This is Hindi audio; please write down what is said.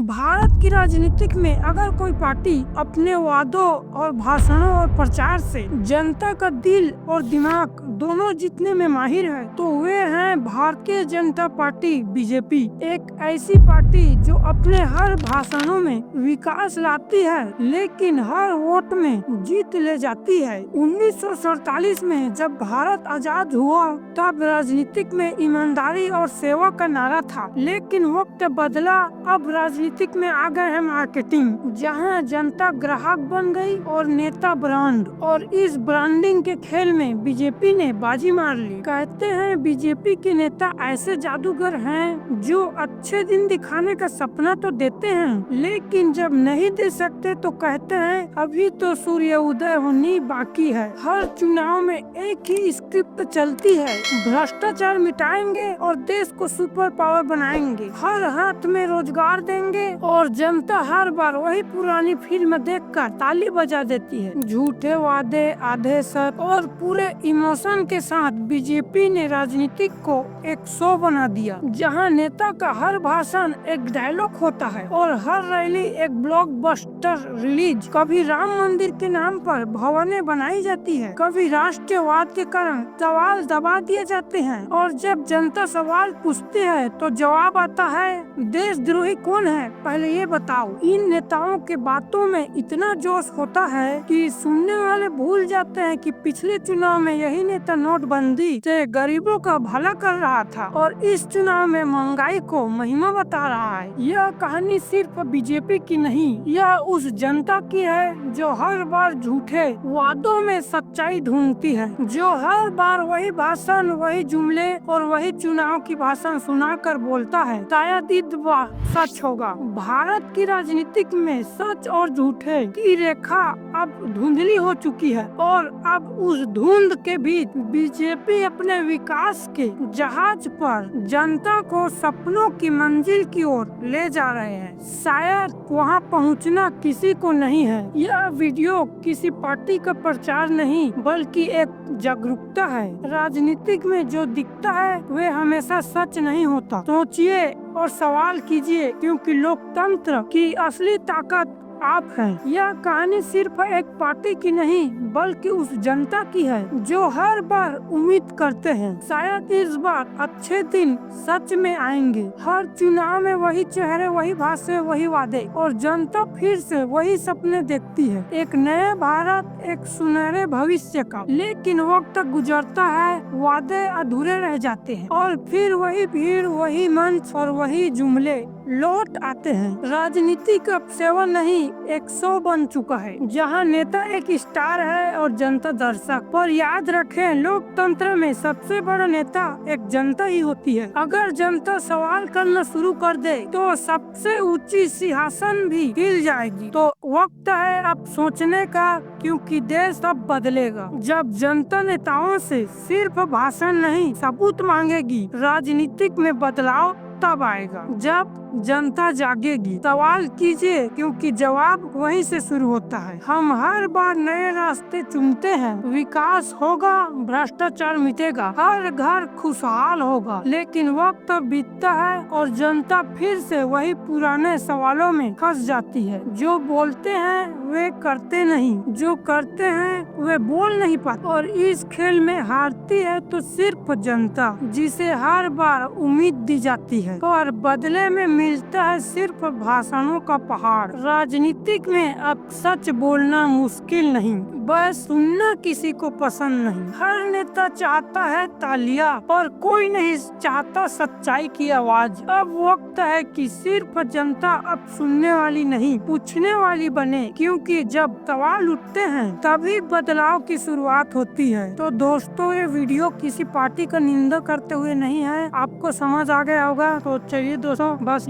भारत की राजनीतिक में अगर कोई पार्टी अपने वादों और भाषणों और प्रचार से जनता का दिल और दिमाग दोनों जीतने में माहिर है तो वे हैं भारतीय जनता पार्टी बीजेपी। एक ऐसी पार्टी जो अपने हर भाषणों में विकास लाती है लेकिन हर वोट में जीत ले जाती है। 1947 में जब भारत आजाद हुआ तब राजनीतिक में ईमानदारी और सेवा का नारा था, लेकिन वक्त बदला। अब राजनीतिक में आ गए हैं मार्केटिंग, जहां जनता ग्राहक बन गई और नेता ब्रांड। और इस ब्रांडिंग के खेल में बीजेपी ने बाजी मार ली। कहते हैं बीजेपी के नेता ऐसे जादूगर हैं जो अच्छे दिन दिखाने का सपना तो देते हैं, लेकिन जब नहीं दे सकते तो कहते हैं अभी तो सूर्य उदय होनी बाकी है। हर चुनाव में एक ही स्क्रिप्ट चलती है, भ्रष्टाचार मिटाएंगे और देश को सुपर पावर बनाएंगे, हर हाथ में रोजगार देंगे। और जनता हर बार वही पुरानी फिल्म देखकर ताली बजा देती है। झूठे वादे, आधे सच और पूरे इमोशन के साथ बीजेपी ने राजनीतिक को एक शो बना दिया, जहां नेता का हर भाषण एक डायलॉग होता है और हर रैली एक ब्लॉकबस्टर रिलीज। कभी राम मंदिर के नाम पर भवनें बनाई जाती है, कभी राष्ट्रवाद के कारण सवाल दबा दिए जाते हैं, और जब जनता सवाल पूछती है तो जवाब आता है देशद्रोही कौन है पहले ये बताओ। इन नेताओं के बातों में इतना जोश होता है कि सुनने वाले भूल जाते हैं कि पिछले चुनाव में यही नेता नोटबंदी से गरीबों का भला कर रहा था और इस चुनाव में महंगाई को महिमा बता रहा है। यह कहानी सिर्फ बीजेपी की नहीं, यह उस जनता की है जो हर बार झूठे वादों में सच्चाई ढूंढती है, जो हर बार वही भाषण, वही जुमले और वही चुनाव की भाषण सुनाकर बोलता है शायद इस बार सच होगा। भारत की राजनीतिक में सच और झूठे की रेखा अब धुंधली हो चुकी है और अब उस धुंध के बीच बीजेपी अपने विकास के जहाज पर जनता को सपनों की मंजिल की ओर ले जा रहे हैं। शायद वहां पहुंचना किसी को नहीं है। यह वीडियो किसी पार्टी का प्रचार नहीं बल्कि एक जागरूकता है। राजनीतिक में जो दिखता है वे हमेशा सच नहीं होता। सोचिए और सवाल कीजिए, क्योंकि लोकतंत्र की असली ताकत आप हैं। यह कहानी सिर्फ एक पार्टी की नहीं बल्कि उस जनता की है जो हर बार उम्मीद करते हैं शायद इस बार अच्छे दिन सच में आएंगे। हर चुनाव में वही चेहरे, वही भाषण, वही वादे, और जनता फिर से वही सपने देखती है, एक नया भारत, एक सुनहरे भविष्य का। लेकिन वक्त गुजरता है, वादे अधूरे रह जाते हैं और फिर वही भीड़, वही मंच और वही जुमले लौट आते हैं। राजनीति का सेवा नहीं एक शो बन चुका है, जहां नेता एक स्टार है और जनता दर्शक। पर याद रखें, लोकतंत्र में सबसे बड़ा नेता एक जनता ही होती है। अगर जनता सवाल करना शुरू कर दे तो सबसे ऊंची सिंहासन भी हिल जाएगी। तो वक्त है अब सोचने का, क्योंकि देश अब बदलेगा जब जनता नेताओं से सिर्फ भाषण नहीं सबूत मांगेगी। राजनीतिक में बदलाव तब आएगा जब जनता जागेगी। सवाल कीजिए, क्योंकि जवाब वहीं से शुरू होता है। हम हर बार नए रास्ते चुनते हैं, विकास होगा, भ्रष्टाचार मिटेगा, हर घर खुशहाल होगा। लेकिन वक्त बीतता है और जनता फिर से वही पुराने सवालों में फंस जाती है। जो बोलते हैं वे करते नहीं, जो करते हैं वे बोल नहीं पाते, और इस खेल में हारती है तो सिर्फ जनता, जिसे हर बार उम्मीद दी जाती है और बदले में मिलता है सिर्फ भाषणों का पहाड़। राजनीतिक में अब सच बोलना मुश्किल नहीं, बस सुनना किसी को पसंद नहीं। हर नेता चाहता है तालियां और कोई नहीं चाहता सच्चाई की आवाज। अब वक्त है कि सिर्फ जनता अब सुनने वाली नहीं पूछने वाली बने, क्योंकि जब सवाल उठते हैं तभी बदलाव की शुरुआत होती है। तो दोस्तों, ये वीडियो किसी पार्टी का निंदा करते हुए नहीं है, आपको समझ आ गया होगा। तो चलिए दोस्तों, बस